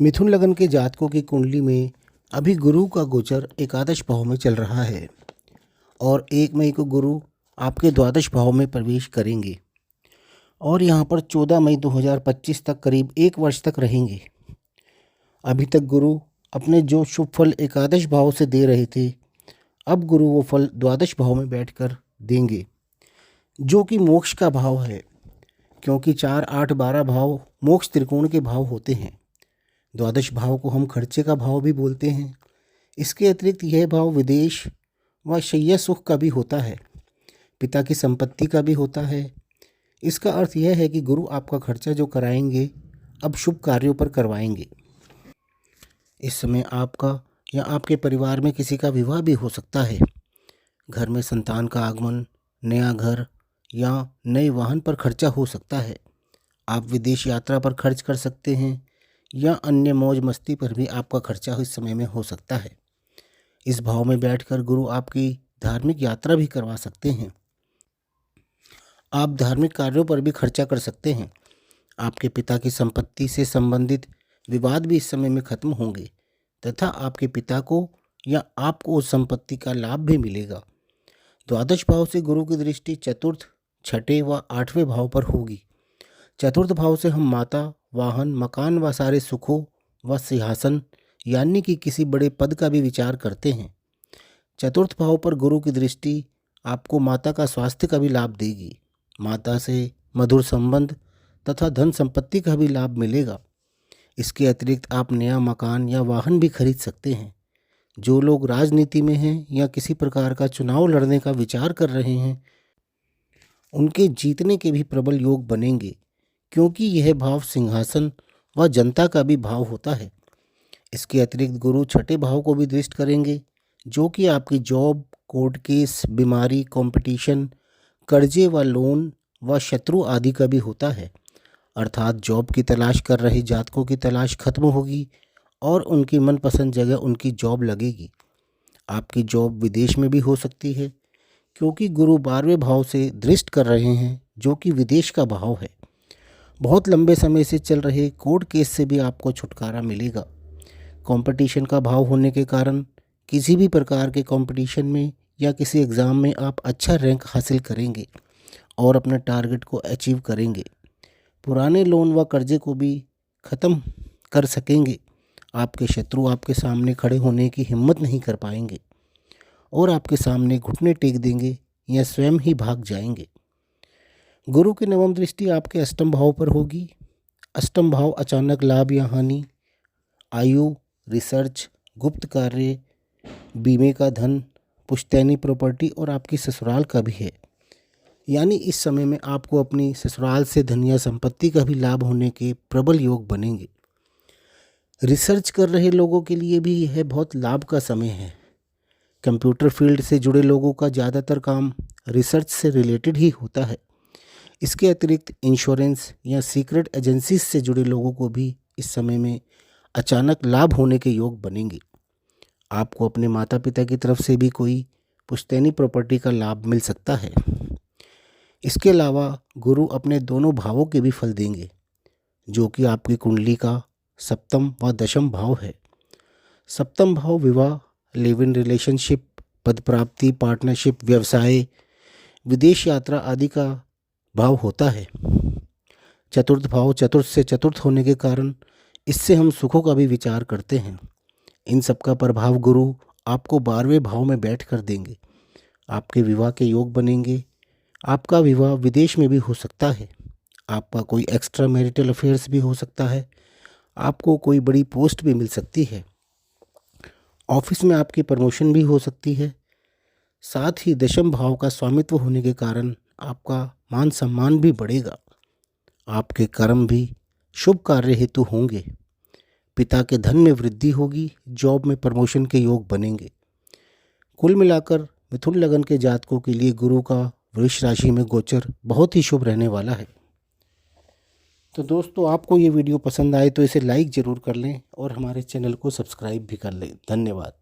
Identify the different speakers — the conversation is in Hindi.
Speaker 1: मिथुन लगन के जातकों की कुंडली में अभी गुरु का गोचर एकादश भाव में चल रहा है और 1 मई को गुरु आपके द्वादश भाव में प्रवेश करेंगे और यहाँ पर 14 मई 2025 तक करीब 1 वर्ष तक रहेंगे। अभी तक गुरु अपने जो शुभ फल एकादश भाव से दे रहे थे, अब गुरु वो फल द्वादश भाव में बैठकर देंगे, जो कि मोक्ष का भाव है, क्योंकि 4, 8, 12 भाव मोक्ष त्रिकोण के भाव होते हैं। द्वादश भाव को हम खर्चे का भाव भी बोलते हैं। इसके अतिरिक्त यह भाव विदेश व शैया सुख का भी होता है, पिता की संपत्ति का भी होता है। इसका अर्थ यह है कि गुरु आपका खर्चा जो कराएंगे अब शुभ कार्यों पर करवाएंगे। इस समय आपका या आपके परिवार में किसी का विवाह भी हो सकता है। घर में संतान का आगमन, नया घर या नए वाहन पर खर्चा हो सकता है। आप विदेश यात्रा पर खर्च कर सकते हैं या अन्य मौज मस्ती पर भी आपका खर्चा इस समय में हो सकता है। इस भाव में बैठकर गुरु आपकी धार्मिक यात्रा भी करवा सकते हैं। आप धार्मिक कार्यों पर भी खर्चा कर सकते हैं। आपके पिता की संपत्ति से संबंधित विवाद भी इस समय में खत्म होंगे तथा आपके पिता को या आपको उस संपत्ति का लाभ भी मिलेगा। द्वादश भाव से गुरु की दृष्टि चतुर्थ, छठे व 8वें भाव पर होगी। चतुर्थ भाव से हम माता, वाहन, मकान व सारे सुखों व सिंहासन यानी कि किसी बड़े पद का भी विचार करते हैं। चतुर्थ भाव पर गुरु की दृष्टि आपको माता का स्वास्थ्य का भी लाभ देगी। माता से मधुर संबंध तथा धन संपत्ति का भी लाभ मिलेगा। इसके अतिरिक्त आप नया मकान या वाहन भी खरीद सकते हैं। जो लोग राजनीति में हैं या किसी प्रकार का चुनाव लड़ने का विचार कर रहे हैं, उनके जीतने के भी प्रबल योग बनेंगे, क्योंकि यह भाव सिंहासन व जनता का भी भाव होता है। इसके अतिरिक्त गुरु छठे भाव को भी दृष्ट करेंगे, जो कि आपकी जॉब, कोर्ट केस, बीमारी, कंपटीशन, कर्जे व लोन व शत्रु आदि का भी होता है। अर्थात जॉब की तलाश कर रहे जातकों की तलाश खत्म होगी और उनकी मनपसंद जगह उनकी जॉब लगेगी। आपकी जॉब विदेश में भी हो सकती है, क्योंकि गुरु 12वें भाव से दृष्ट कर रहे हैं, जो कि विदेश का भाव है। बहुत लंबे समय से चल रहे कोर्ट केस से भी आपको छुटकारा मिलेगा। कंपटीशन का भाव होने के कारण किसी भी प्रकार के कंपटीशन में या किसी एग्ज़ाम में आप अच्छा रैंक हासिल करेंगे और अपने टारगेट को अचीव करेंगे। पुराने लोन व कर्जे को भी ख़त्म कर सकेंगे। आपके शत्रु आपके सामने खड़े होने की हिम्मत नहीं कर पाएंगे और आपके सामने घुटने टेक देंगे या स्वयं ही भाग जाएंगे। गुरु की 9वीं दृष्टि आपके अष्टम भाव पर होगी। अष्टम भाव अचानक लाभ या हानि, आयु, रिसर्च, गुप्त कार्य, बीमे का धन, पुश्तैनी प्रॉपर्टी और आपकी ससुराल का भी है। यानी इस समय में आपको अपनी ससुराल से धन या संपत्ति का भी लाभ होने के प्रबल योग बनेंगे। रिसर्च कर रहे लोगों के लिए भी यह बहुत लाभ का समय है। कंप्यूटर फील्ड से जुड़े लोगों का ज़्यादातर काम रिसर्च से रिलेटेड ही होता है। इसके अतिरिक्त इंश्योरेंस या सीक्रेट एजेंसीज से जुड़े लोगों को भी इस समय में अचानक लाभ होने के योग बनेंगे। आपको अपने माता पिता की तरफ से भी कोई पुश्तैनी प्रॉपर्टी का लाभ मिल सकता है। इसके अलावा गुरु अपने दोनों भावों के भी फल देंगे, जो कि आपकी कुंडली का सप्तम व दशम भाव है। सप्तम भाव विवाह, लिव इन रिलेशनशिप, पद प्राप्ति, पार्टनरशिप, व्यवसाय, विदेश यात्रा आदि का भाव होता है। चतुर्थ भाव चतुर्थ से चतुर्थ होने के कारण इससे हम सुखों का भी विचार करते हैं। इन सब का प्रभाव गुरु आपको 12वें भाव में बैठ कर देंगे। आपके विवाह के योग बनेंगे। आपका विवाह विदेश में भी हो सकता है। आपका कोई एक्स्ट्रा मैरिटल अफेयर्स भी हो सकता है। आपको कोई बड़ी पोस्ट भी मिल सकती है। ऑफिस में आपकी प्रमोशन भी हो सकती है। साथ ही दशम भाव का स्वामित्व होने के कारण आपका मान सम्मान भी बढ़ेगा। आपके कर्म भी शुभ कार्य हेतु होंगे। पिता के धन में वृद्धि होगी। जॉब में प्रमोशन के योग बनेंगे। कुल मिलाकर मिथुन लगन के जातकों के लिए गुरु का वृष राशि में गोचर बहुत ही शुभ रहने वाला है। तो दोस्तों, आपको ये वीडियो पसंद आए तो इसे लाइक ज़रूर कर लें और हमारे चैनल को सब्सक्राइब भी कर लें। धन्यवाद।